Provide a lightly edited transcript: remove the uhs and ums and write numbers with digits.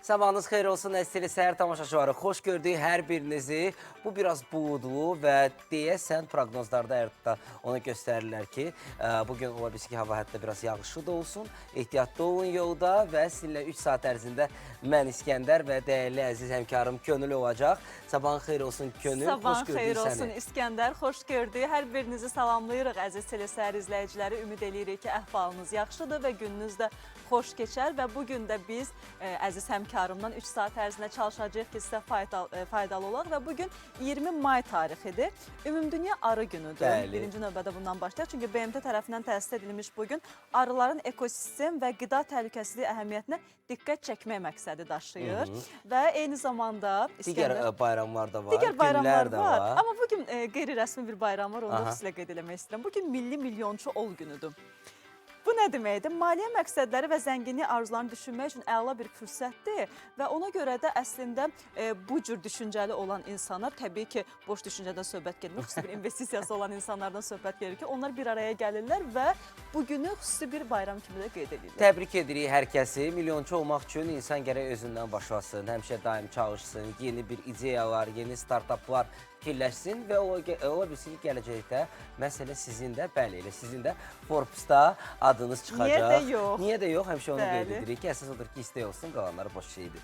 Sabahınız xeyir olsun, əzizli səhər tamaşaçıları. Xoş gördük hər birinizi. Bu biraz buğulu və deyəsən proqnozlarda hətta onu göstərirlər ki, bugün ola bilsin ki, hava hətta biraz yağışlı da olsun. Ehtiyatlı olun yolda və sizinlə 3 saat ərzində mən İskəndər və dəyərli əziz həmkarım Könül olacaq. Sabahın xeyir olsun Könül, Sabahın xoş gördük xeyir səni. olsun İskəndər, xoş gördük. Hər birinizi salamlayırıq əziz telesəhər izləyiciləri. Ümid edirik ki, əhvalınız yaxşıdır və gününüz də xoş keçər və bugün də biz əziz həmkarımdan 3 saat ərzində çalışacağıq ki, sizə faydalı olaq və bugün 20 may tarixidir. Ümumdünya Arı günüdür. Bəli. Birinci növbədə bundan başlayaq. Çünki BMT tərəfindən təsis edilmiş bugün arıların ekosistem və qida təhlükəsizliyi əhəmiyyətinə diqqət çəkmək məqsədi daşıyır. Və eyni zamanda Digər İskəndər... bayramlar da var, Digər bayramlar günlər də var. Amma bugün qeyri-rəsmi bir bayram var, onu da xüsusilə qeyd eləmək istəyirəm. Bugün Milli Milyonçu Ol günüdür. Bu nə deməkdir? Maliyyə məqsədləri və zənginlik arzularını düşünmək üçün əla bir fürsətdir və ona görə də əslində bu cür düşüncəli olan insanlar, təbii ki, boş düşüncədən söhbət gelmir, xüsusi bir investisiyası olan insanlardan söhbət gelir ki, onlar bir araya gəlirlər və bugünü xüsusi bir bayram kimi də qeyd edirlər. Təbrik edirik hər kəsi. Milyonçu olmaq üçün insan gərək özündən başlasın, həmişə daim çalışsın, yeni bir ideyalar, yeni startaplar fikirləşsin və ola bilsin ki, gələcəkdə məsələ sizin də, bəli, elə sizin də Forbes-da adınız çıxacaq. Niyə də yox? Niyə də yox? Həmişə onu qeyd Bəli. edirik ki, əsas odur ki, istək olsun, qalanları boş şeydir.